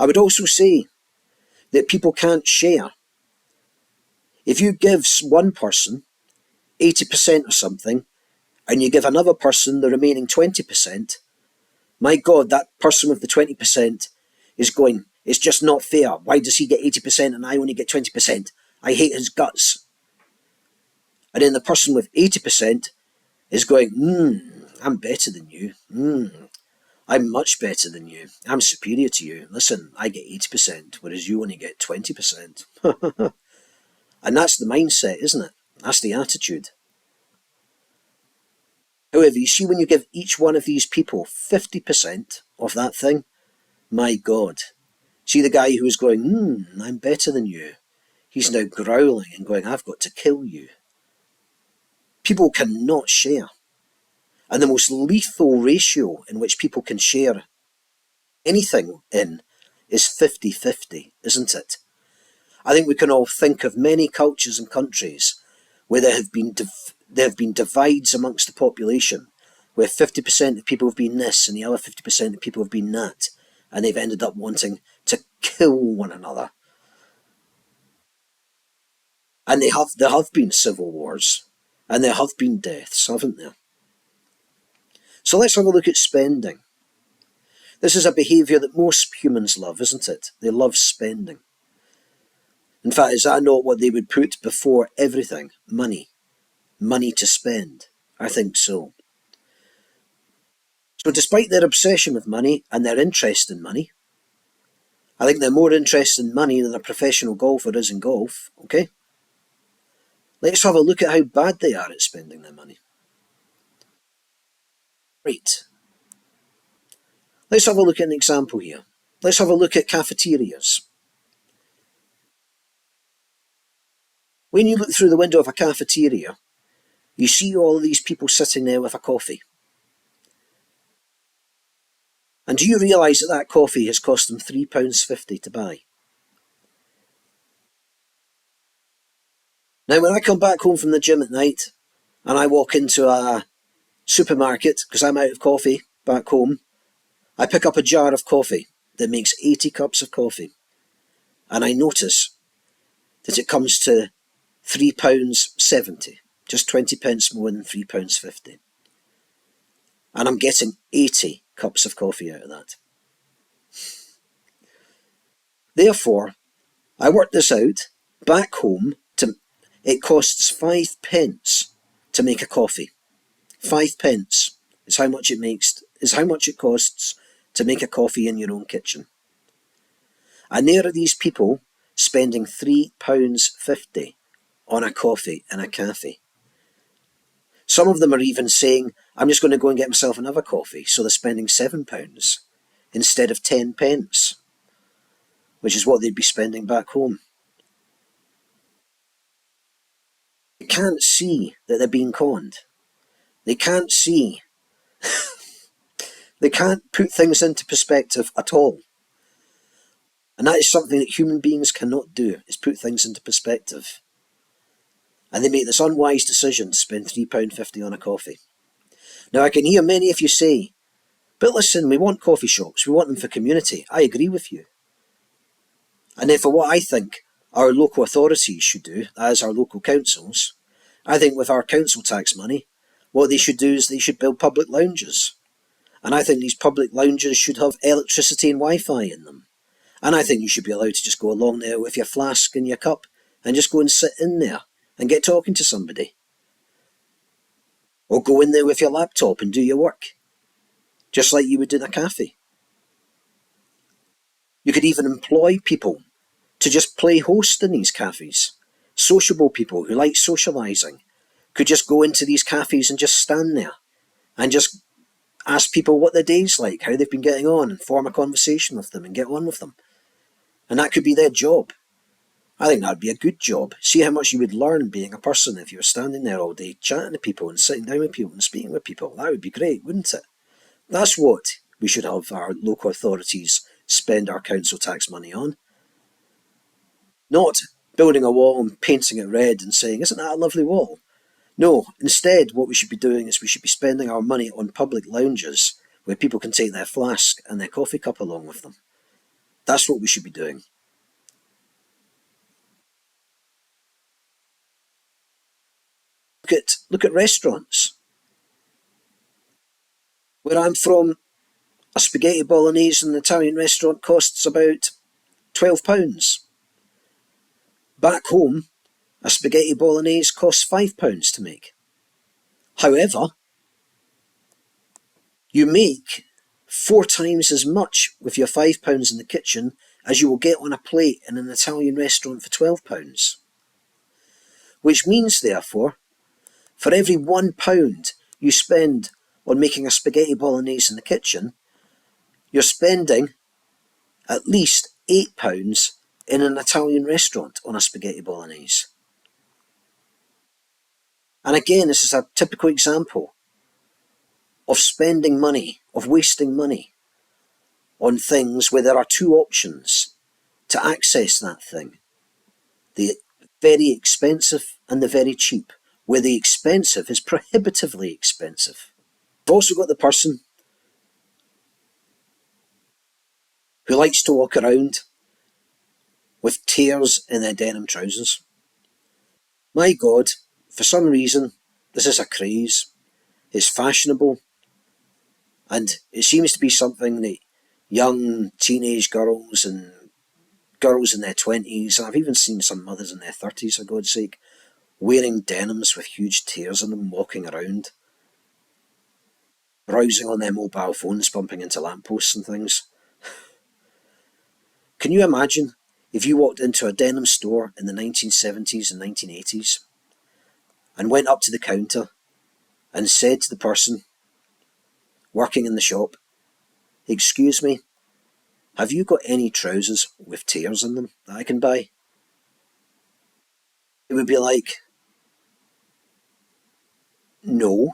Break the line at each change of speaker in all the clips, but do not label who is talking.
I would also say that people can't share. If you give one person 80% of something, and you give another person the remaining 20%, my God, that person with the 20% is going, it's just not fair. Why does he get 80% and I only get 20%? I hate his guts. And then the person with 80% is going, I'm better than you. I'm much better than you. I'm superior to you. Listen, I get 80%, whereas you only get 20%. And that's the mindset, isn't it? That's the attitude. However, you see, when you give each one of these people 50% of that thing, my God. See the guy who was going, I'm better than you. He's now growling and going, I've got to kill you. People cannot share. And the most lethal ratio in which people can share anything in is 50-50, isn't it? I think we can all think of many cultures and countries where there have been divides amongst the population, where 50% of people have been this and the other 50% of people have been that, and they've ended up wanting to kill one another. And there have been civil wars, and there have been deaths, haven't there? So let's have a look at spending. This is a behaviour that most humans love, isn't it? They love spending. In fact, is that not what they would put before everything? Money. Money to spend. I think so. So despite their obsession with money and their interest in money, I think they're more interested in money than a professional golfer is in golf, okay? Let's have a look at how bad they are at spending their money. Right. Let's have a look at an example here. Let's have a look at cafeterias. When you look through the window of a cafeteria, you see all of these people sitting there with a coffee. And do you realise that that coffee has cost them £3.50 to buy? Now, when I come back home from the gym at night and I walk into a supermarket because I'm out of coffee back home, I pick up a jar of coffee that makes 80 cups of coffee. And I notice that it comes to £3.70, just 20 pence more than £3.50. And I'm getting 80 cups of coffee out of that. Therefore, I worked this out. Back home, it costs 5 pence to make a coffee. 5 pence is how much it costs to make a coffee in your own kitchen. And there are these people spending £3.50 on a coffee in a cafe. Some of them are even saying, I'm just going to go and get myself another coffee. So they're spending £7 instead of 10 pence, which is what they'd be spending back home. They can't see that they're being conned. They can't see. They can't put things into perspective at all. And that is something that human beings cannot do, is put things into perspective. And they make this unwise decision to spend £3.50 on a coffee. Now, I can hear many of you say, but listen, we want coffee shops, we want them for community. I agree with you. And then for what I think our local authorities should do, as our local councils, I think with our council tax money, what they should do is they should build public lounges. And I think these public lounges should have electricity and Wi-Fi in them. And I think you should be allowed to just go along there with your flask and your cup and just go and sit in there and get talking to somebody. Or go in there with your laptop and do your work, just like you would in a cafe. You could even employ people to just play host in these cafes. Sociable people who like socialising could just go into these cafes and just stand there and just ask people what their day's like, how they've been getting on, and form a conversation with them and get on with them. And that could be their job. I think that would be a good job. See how much you would learn being a person if you were standing there all day chatting to people and sitting down with people and speaking with people. That would be great, wouldn't it? That's what we should have our local authorities spend our council tax money on. Not building a wall and painting it red and saying, isn't that a lovely wall? No, instead what we should be doing is we should be spending our money on public lounges where people can take their flask and their coffee cup along with them. That's what we should be doing. Look at restaurants. Where I'm from, a spaghetti bolognese in an Italian restaurant costs about £12. Back home, a spaghetti bolognese costs £5 to make. However, you make 4 times as much with your £5 in the kitchen as you will get on a plate in an Italian restaurant for £12. Which means, therefore, for every £1 you spend on making a spaghetti bolognese in the kitchen, you're spending at least £8 in an Italian restaurant on a spaghetti bolognese. And again, this is a typical example of spending money, of wasting money on things where there are two options to access that thing. The very expensive and the very cheap, where the expensive is prohibitively expensive. You've also got the person who likes to walk around with tears in their denim trousers. My God, for some reason, this is a craze. It's fashionable, and it seems to be something that young teenage girls and girls in their 20s, and I've even seen some mothers in their 30s, for God's sake, wearing denims with huge tears in them, walking around, browsing on their mobile phones, bumping into lampposts and things. Can you imagine if you walked into a denim store in the 1970s and 1980s and went up to the counter and said to the person working in the shop, "Excuse me, have you got any trousers with tears in them that I can buy?" It would be like, no.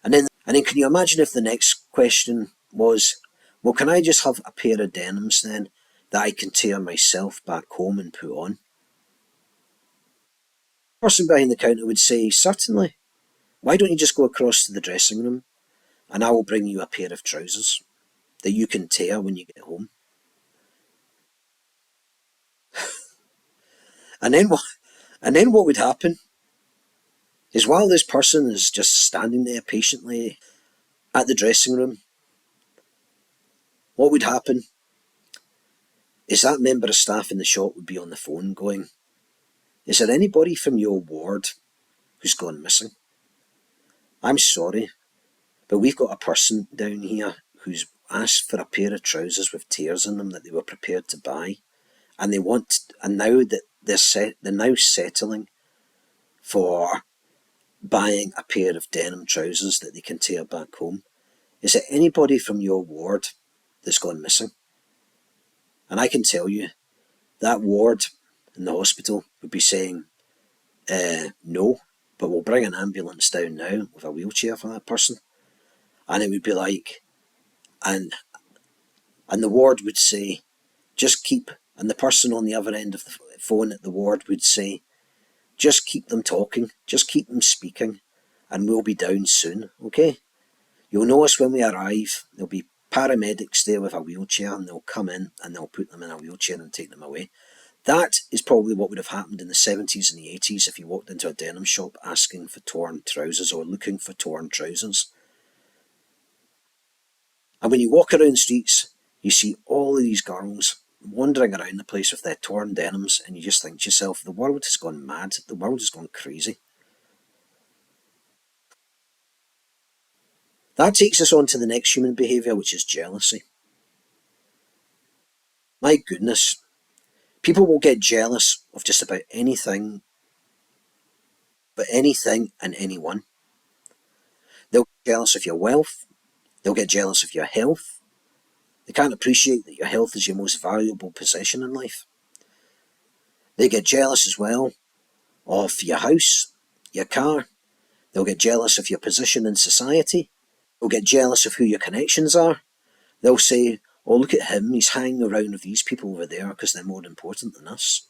And then can you imagine if the next question was, well, can I just have a pair of denims then that I can tear myself back home and put on? The person behind the counter would say, certainly. Why don't you just go across to the dressing room and I will bring you a pair of trousers that you can tear when you get home? And then what would happen is while this person is just standing there patiently at the dressing room, what would happen is that member of staff in the shop would be on the phone going, "Is there anybody from your ward who's gone missing? I'm sorry, but we've got a person down here who's asked for a pair of trousers with tears in them that they were prepared to buy, and now that they're now settling for buying a pair of denim trousers that they can tear back home. Is there anybody from your ward that's gone missing?" And I can tell you, that ward in the hospital would be saying, no, but we'll bring an ambulance down now with a wheelchair for that person. And it would be like, and the ward would say, and the person on the other end of the phone at the ward would say, just keep them talking, just keep them speaking, and we'll be down soon, okay? You'll know us when we arrive. There'll be paramedics there with a wheelchair, and they'll come in and they'll put them in a wheelchair and take them away. That is probably what would have happened in the 70s and the 80s if you walked into a denim shop asking for torn trousers or looking for torn trousers. And when you walk around the streets, you see all of these girls wandering around the place with their torn denims, and you just think to yourself, the world has gone mad, the world has gone crazy. That takes us on to the next human behaviour, which is jealousy. My goodness, people will get jealous of just about anything, but anything and anyone. They'll get jealous of your wealth, they'll get jealous of your health. They can't appreciate that your health is your most valuable possession in life. They get jealous as well of your house, your car. They'll get jealous of your position in society. They'll get jealous of who your connections are. They'll say, oh, look at him, he's hanging around with these people over there because they're more important than us.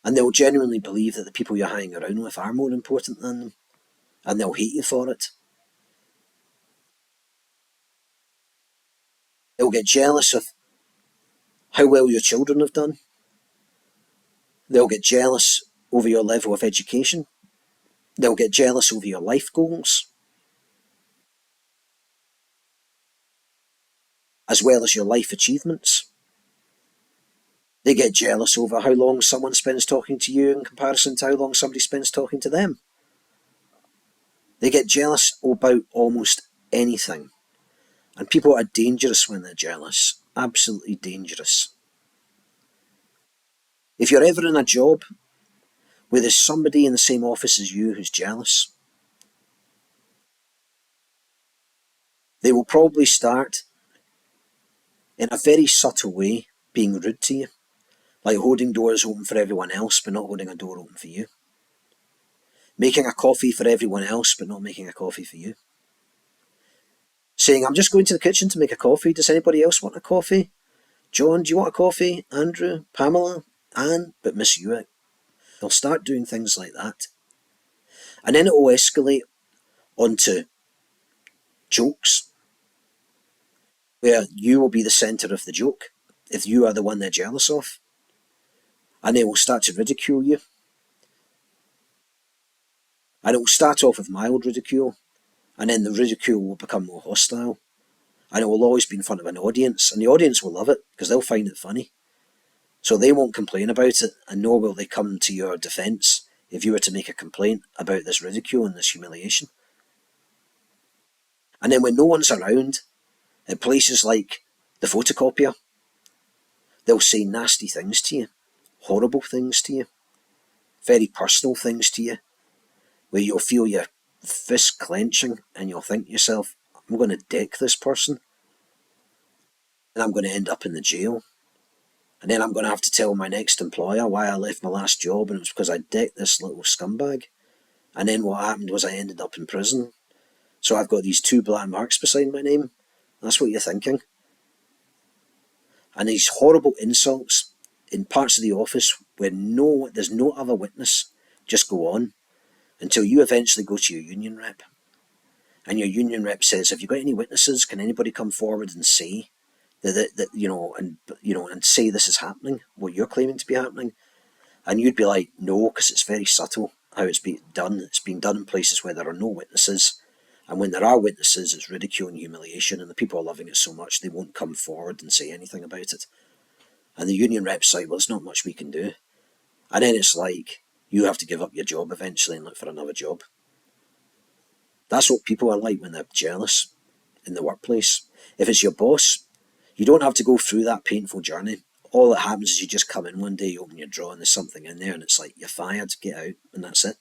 And they'll genuinely believe that the people you're hanging around with are more important than them. And they'll hate you for it. They'll get jealous of how well your children have done. They'll get jealous over your level of education. They'll get jealous over your life goals, as well as your life achievements. They get jealous over how long someone spends talking to you in comparison to how long somebody spends talking to them. They get jealous about almost anything. And people are dangerous when they're jealous. Absolutely dangerous. If you're ever in a job where there's somebody in the same office as you who's jealous, they will probably start in a very subtle way being rude to you, like holding doors open for everyone else but not holding a door open for you, making a coffee for everyone else but not making a coffee for you, saying, I'm just going to the kitchen to make a coffee, does anybody else want a coffee? John, do you want a coffee? Andrew? Pamela? Anne? But miss you out. They'll start doing things like that. And then it will escalate onto jokes, where you will be the centre of the joke if you are the one they're jealous of. And they will start to ridicule you. And it will start off with mild ridicule, and then the ridicule will become more hostile. And it will always be in front of an audience, and the audience will love it because they'll find it funny. So they won't complain about it, and nor will they come to your defence if you were to make a complaint about this ridicule and this humiliation. And then when no one's around, at places like the photocopier, they'll say nasty things to you, horrible things to you, very personal things to you, where you'll feel your fist clenching and you'll think to yourself, I'm going to deck this person and I'm going to end up in the jail. And then I'm going to have to tell my next employer why I left my last job and it was because I decked this little scumbag. And then what happened was I ended up in prison. So I've got these 2 black marks beside my name. That's what you're thinking. And these horrible insults in parts of the office where there's no other witness just go on until you eventually go to your union rep. And your union rep says, have you got any witnesses? Can anybody come forward and say and say this is happening, what you're claiming to be happening? And you'd be like, no, because it's very subtle how it's being done. It's being done in places where there are no witnesses. And when there are witnesses, it's ridicule and humiliation, and the people are loving it so much they won't come forward and say anything about it. And the union rep's like, well, there's not much we can do. And then it's like, you have to give up your job eventually and look for another job. That's what people are like when they're jealous in the workplace. If it's your boss, you don't have to go through that painful journey. All that happens is you just come in one day, you open your drawer, and there's something in there, and it's like, you're fired, get out, and that's it.